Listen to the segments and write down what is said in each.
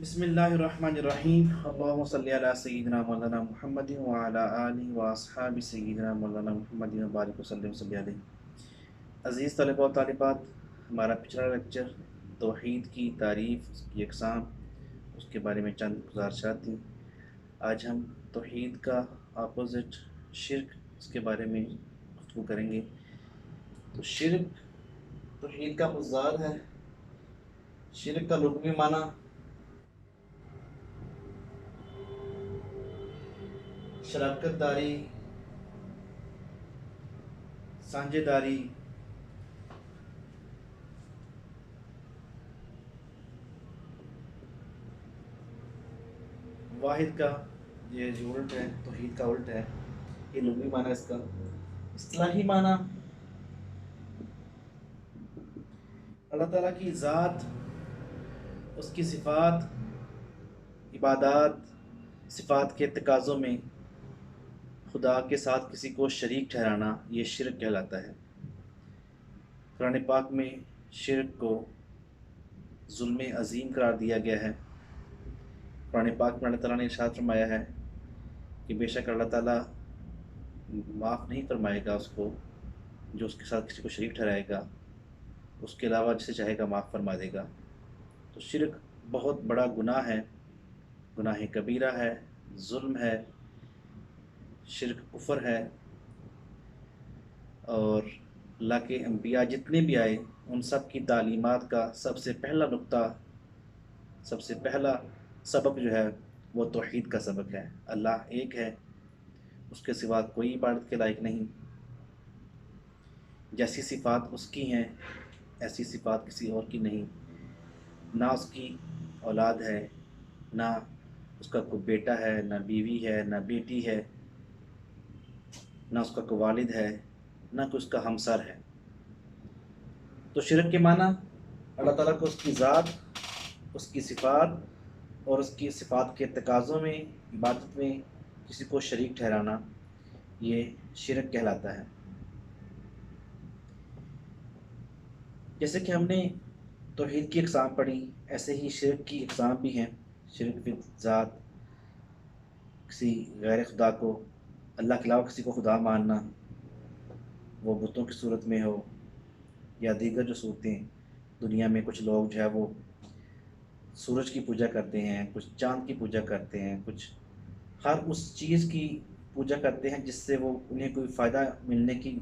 بسم اللہ الرحمن الرحیم اللہم صلی علی سیدنا مولانا محمد وعلی آلہ واصحاب سیدنا مولانا محمد وبارک وسلم صلی علیہ۔ عزیز طلبہ و طالبات، ہمارا پچھلا لیکچر توحید کی تعریف، اس کی اقسام، اس کے بارے میں چند گزارشات تھیں۔ آج ہم توحید کا اپوزٹ شرک، اس کے بارے میں گفتگو کریں گے۔ تو شرک توحید کا مضاد ہے۔ شرک کا لغوی معنی شراکت داری، سانجھے داری، واحد کا یہ جو الٹ ہے، توحید کا الٹ ہے، یہ لغوی معنی اس کا۔ اصطلاحی معنی اللہ تعالیٰ کی ذات، اس کی صفات، عبادات، صفات کے تقاضوں میں خدا کے ساتھ کسی کو شریک ٹھہرانا، یہ شرک کہلاتا ہے۔ قرآن پاک میں شرک کو ظلم عظیم قرار دیا گیا ہے۔ قرآن پاک میں اللہ تعالیٰ نے ارشاد فرمایا ہے کہ بے شک اللہ تعالیٰ معاف نہیں فرمائے گا اس کو جو اس کے ساتھ کسی کو شریک ٹھہرائے گا، اس کے علاوہ جسے چاہے گا معاف فرما دے گا۔ تو شرک بہت بڑا گناہ ہے، گناہ کبیرہ ہے، ظلم ہے، شرک کفر ہے۔ اور اللہ کے انبیاء جتنے بھی آئے، ان سب کی تعلیمات کا سب سے پہلا نقطہ، سب سے پہلا سبق جو ہے وہ توحید کا سبق ہے۔ اللہ ایک ہے، اس کے سوا کوئی عبادت کے لائق نہیں۔ جیسی صفات اس کی ہیں ایسی صفات کسی اور کی نہیں۔ نہ اس کی اولاد ہے، نہ اس کا کوئی بیٹا ہے، نہ بیوی ہے، نہ بیٹی ہے، نہ اس کا کوئی والد ہے، نہ کوئی اس کا ہمسر ہے۔ تو شرک کے معنی اللہ تعالیٰ کو اس کی ذات، اس کی صفات اور اس کی صفات کے تقاضوں میں، عبادت میں کسی کو شریک ٹھہرانا، یہ شرک کہلاتا ہے۔ جیسے کہ ہم نے توحید کی اقسام پڑھی، ایسے ہی شرک کی اقسام بھی ہیں۔ شرک فی ذات، کسی غیر خدا کو، اللہ کے علاوہ کسی کو خدا ماننا، وہ بتوں کی صورت میں ہو یا دیگر جو صورتیں۔ دنیا میں کچھ لوگ جو ہے وہ سورج کی پوجا کرتے ہیں، کچھ چاند کی پوجا کرتے ہیں، کچھ ہر اس چیز کی پوجا کرتے ہیں جس سے وہ انہیں کوئی فائدہ ملنے کی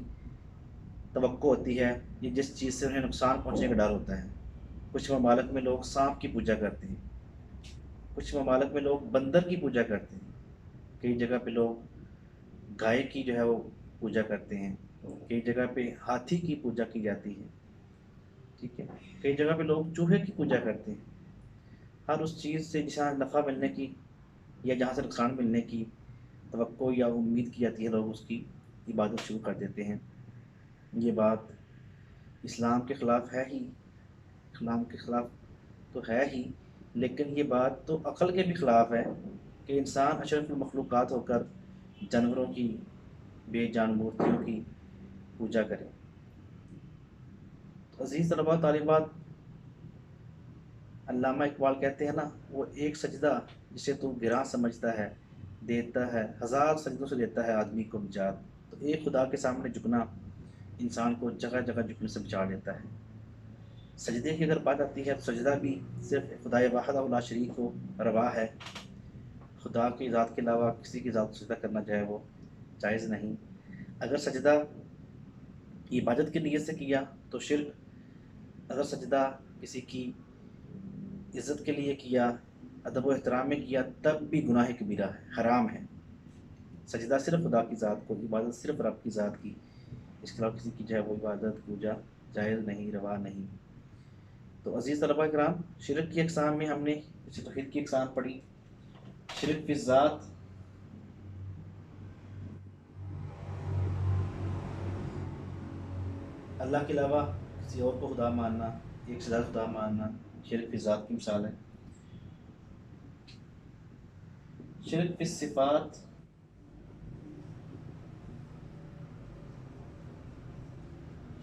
توقع ہوتی ہے، یا جس چیز سے انہیں نقصان پہنچنے کا ڈر ہوتا ہے۔ کچھ ممالک میں لوگ سانپ کی پوجا کرتے ہیں، کچھ ممالک میں لوگ بندر کی پوجا کرتے ہیں، کئی جگہ پہ لوگ گائے کی جو ہے وہ پوجا کرتے ہیں، کئی جگہ پہ ہاتھی کی پوجا کی جاتی ہے، ٹھیک ہے، کئی جگہ پہ لوگ چوہے کی پوجا کرتے ہیں۔ ہر اس چیز سے جہاں نفع ملنے کی یا جہاں سے نقصان ملنے کی توقع یا امید کی جاتی ہے، لوگ اس کی عبادت شروع کر دیتے ہیں۔ یہ بات اسلام کے خلاف ہے ہی، اسلام کے خلاف تو ہے ہی، لیکن یہ بات تو عقل کے بھی خلاف ہے کہ انسان اشرف المخلوقات ہو کر جانوروں کی، بے جان مورتیوں کی پوجا کرے۔ تو عزیز طلباء طالبات، علامہ اقبال کہتے ہیں نا، وہ ایک سجدہ جسے تو گراں سمجھتا ہے، دیتا ہے ہزار سجدوں سے دیتا ہے آدمی کو نجات۔ تو ایک خدا کے سامنے جھکنا انسان کو جگہ جگہ جھکنے سے بچا لیتا ہے۔ سجدے کی اگر بات آتی ہے تو سجدہ بھی صرف خدائے واحد لا شریک کو روا ہے۔ خدا کی ذات کے علاوہ کسی کی ذات کو سجدہ کرنا جو ہے وہ جائز نہیں۔ اگر سجدہ عبادت کی نیت سے کیا تو شرک، اگر سجدہ کسی کی عزت کے لیے کیا، ادب و احترام میں کیا، تب بھی گناہ کبیرہ ہے، حرام ہے۔ سجدہ صرف خدا کی ذات کو، عبادت صرف رب کی ذات کی، اس کے علاوہ کسی کی جو ہے وہ عبادت پوجا جائز نہیں، روا نہیں۔ تو عزیز طلباء کرام، شرک کی اقسام میں ہم نے اسی توحید کی اقسام پڑھی۔ شرک فی ذات، اللہ کے علاوہ کسی اور کو خدا ماننا، ایک سے زیادہ خدا ماننا، شرک فی ذات کی مثال ہے۔ شرک فی صفات،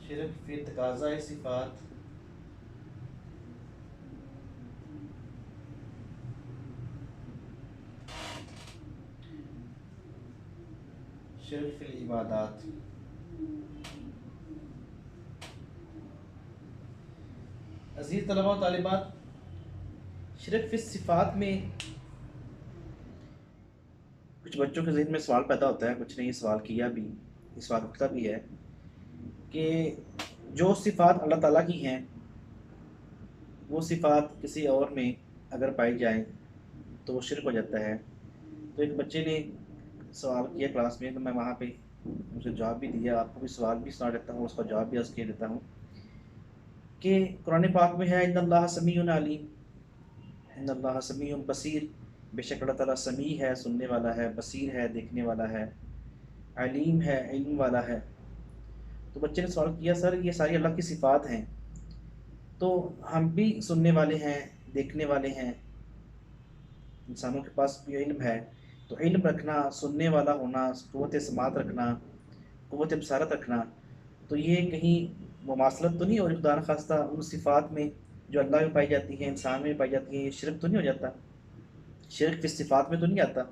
شرک فی تقاضۂ صفات، شرک فی العبادات۔ عزیز طلباء و طالبات، شرک فی الصفات میں کچھ بچوں کے ذہن میں سوال پیدا ہوتا ہے، کچھ نے یہ سوال کیا بھی، یہ سوال اٹھتا بھی ہے کہ جو صفات اللہ تعالیٰ کی ہیں وہ صفات کسی اور میں اگر پائی جائیں تو وہ شرک ہو جاتا ہے۔ تو ایک بچے نے سوال کیا کلاس میں، تو میں وہاں پہ اسے جواب بھی دیا، آپ کو بھی سوال بھی سنا دیتا ہوں، اس کا جواب بھی عرض کیا دیتا ہوں کہ قرآن پاک میں ہے ان اللہ سمیع علیم، ان اللہ سمیع بصیر، بے شک اللہ تعالیٰ سمیع ہے، سننے والا ہے، بصیر ہے، دیکھنے والا ہے، علیم ہے، علم والا ہے۔ تو بچے نے سوال کیا سر یہ ساری اللہ کی صفات ہیں، تو ہم بھی سننے والے ہیں، دیکھنے والے ہیں، انسانوں کے پاس بھی علم ہے، تو علم رکھنا، سننے والا ہونا، قوت سماعت رکھنا، قوت بصارت رکھنا، تو یہ کہیں مماثلت تو نہیں اور خدا نخواستہ ان صفات میں جو اللہ میں پائی جاتی ہیں، انسان میں پائی جاتی ہیں، یہ شرک تو نہیں ہو جاتا؟ شرک کس صفات میں تو نہیں آتا؟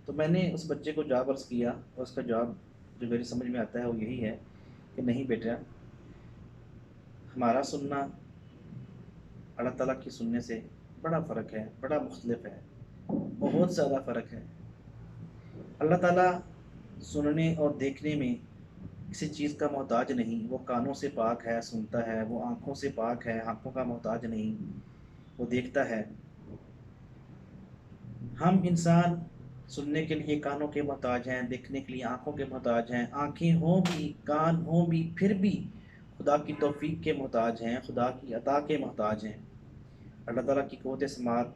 تو میں نے اس بچے کو جواب عرض کیا، اور اس کا جواب جو میری سمجھ میں آتا ہے وہ یہی ہے کہ نہیں بیٹا، ہمارا سننا اللہ تعالیٰ کی سننے سے بڑا فرق ہے، بڑا مختلف ہے، بہت زیادہ فرق ہے۔ اللہ تعالیٰ سننے اور دیکھنے میں کسی چیز کا محتاج نہیں، وہ کانوں سے پاک ہے، سنتا ہے، وہ آنکھوں سے پاک ہے، آنکھوں کا محتاج نہیں، وہ دیکھتا ہے۔ ہم انسان سننے کے لیے کانوں کے محتاج ہیں، دیکھنے کے لیے آنکھوں کے محتاج ہیں، آنکھیں ہوں بھی، کان ہوں بھی، پھر بھی خدا کی توفیق کے محتاج ہیں، خدا کی عطا کے محتاج ہیں۔ اللہ تعالیٰ کی قوت سماعت،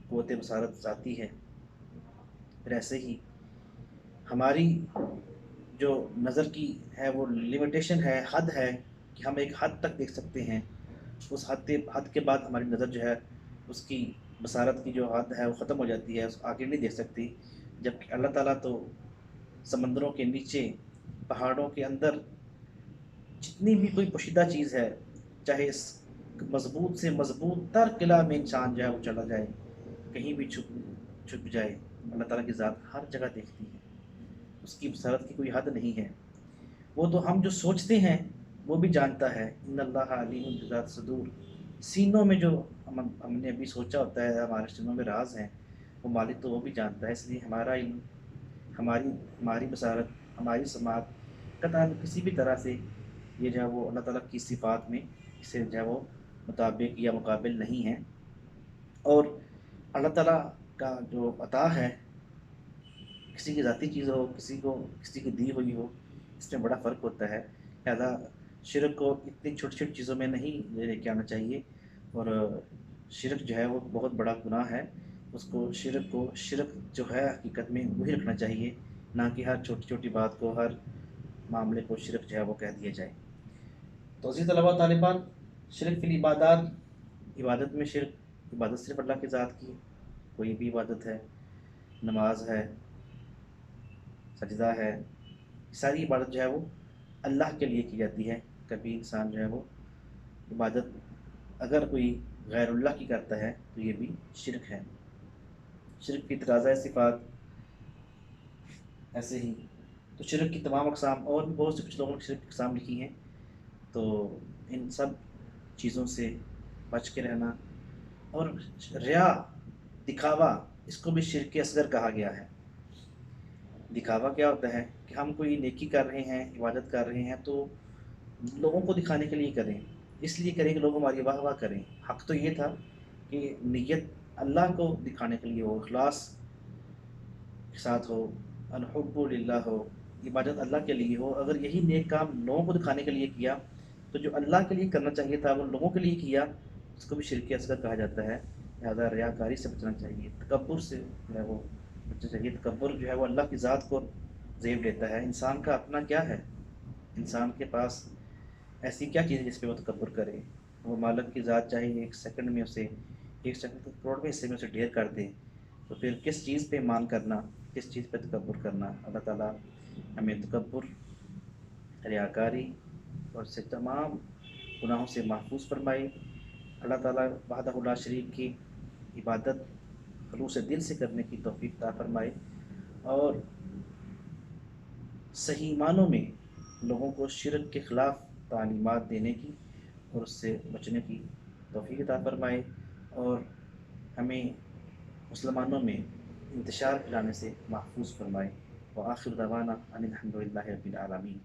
قوت بصارت ذاتی ہے۔ پھر ایسے ہی ہماری جو نظر کی ہے وہ لمیٹیشن ہے، حد ہے کہ ہم ایک حد تک دیکھ سکتے ہیں، اس حد کے بعد ہماری نظر جو ہے اس کی بصارت کی جو حد ہے وہ ختم ہو جاتی ہے، اس آگے نہیں دیکھ سکتی۔ جبکہ اللہ تعالیٰ تو سمندروں کے نیچے، پہاڑوں کے اندر جتنی بھی کوئی پوشیدہ چیز ہے، چاہے اس مضبوط سے مضبوط تر قلعہ میں انسان جو ہے وہ چلا جائے، کہیں بھی چھپ جائے، اللہ تعالیٰ کی ذات ہر جگہ دیکھتی ہے، اس کی بصارت کی کوئی حد نہیں ہے۔ وہ تو ہم جو سوچتے ہیں وہ بھی جانتا ہے، ان اللہ علیم بذات صدور، سینوں میں جو ہم نے ابھی سوچا ہوتا ہے، ہمارے سینوں میں راز ہیں، وہ مالک تو وہ بھی جانتا ہے۔ اس لیے ہمارا علم، ہماری بصارت، ہماری سماعت قطعاً کسی بھی طرح سے یہ جو ہے وہ اللہ تعالیٰ کی صفات میں اسے جو ہے وہ مطابق یا مقابل نہیں ہے۔ اور اللہ تعالیٰ کا جو عطا ہے، کسی کی ذاتی چیز ہو، کسی کی دی ہوئی ہو، اس میں بڑا فرق ہوتا ہے۔ لہذا شرک کو اتنی چھوٹی چھوٹی چیزوں میں نہیں لے کے آنا چاہیے، اور شرک جو ہے وہ بہت بڑا گناہ ہے، اس کو شرک جو ہے حقیقت میں وہی رکھنا چاہیے، نہ کہ ہر چھوٹی چھوٹی بات کو، ہر معاملے کو شرک جو ہے وہ کہہ دیا جائے۔ تو عزیز طلباء و طالبات، شرک فی العبادات، عبادت میں شرک، عبادت صرف اللہ کی ذات کی، کوئی بھی عبادت ہے، نماز ہے، سجدہ ہے، ساری عبادت جو ہے وہ اللہ کے لیے کی جاتی ہے۔ کبھی انسان جو ہے وہ عبادت اگر کوئی غیر اللہ کی کرتا ہے تو یہ بھی شرک ہے، شرک کی تقاضۂ صفات۔ ایسے ہی تو شرک کی تمام اقسام، اور بھی بہت سے کچھ لوگوں نے شرک کی اقسام لکھی ہیں، تو ان سب چیزوں سے بچ کے رہنا۔ اور ریا، دکھاوا، اس کو بھی شرک اصغر کہا گیا ہے۔ دکھاوا کیا ہوتا ہے کہ ہم کوئی نیکی کر رہے ہیں، عبادت کر رہے ہیں، تو لوگوں کو دکھانے کے لیے کریں، اس لیے کریں کہ لوگ ہماری واہ واہ کریں۔ حق تو یہ تھا کہ نیت اللہ کو دکھانے کے لیے ہو، اخلاص کے ساتھ ہو، الحب للہ ہو، عبادت اللہ کے لیے ہو۔ اگر یہی نیک کام لوگوں کو دکھانے کے لیے کیا تو جو اللہ کے لیے کرنا چاہیے تھا وہ لوگوں کے لیے کیا، اس کو بھی شرک اصغر کہا جاتا ہے۔ لہٰذا ریاکاری سے بچنا چاہیے، تکبر سے جو ہے وہ بچنا چاہیے۔ تکبر جو ہے وہ اللہ کی ذات کو زیب دیتا ہے۔ انسان کا اپنا کیا ہے؟ انسان کے پاس ایسی کیا چیز ہے جس پہ وہ تکبر کرے؟ وہ مالک کی ذات چاہے ایک سیکنڈ میں اسے، ایک سیکنڈ کروڑویں حصے میں اسے ڈھیر کر دے، تو پھر کس چیز پہ مان کرنا، کس چیز پہ تکبر کرنا؟ اللہ تعالیٰ ہمیں تکبر، ریاکاری اور سے تمام گناہوں سے محفوظ فرمائے۔ اللہ تعالیٰ وحدہ لا شریک کی عبادت خلوص دل سے کرنے کی توفیق عطا فرمائے، اور صحیح معنوں میں لوگوں کو شرک کے خلاف تعلیمات دینے کی اور اس سے بچنے کی توفیق عطا فرمائے، اور ہمیں مسلمانوں میں انتشار پھیلانے سے محفوظ فرمائے۔ وآخر دعوانا ان الحمد للہ رب العالمین۔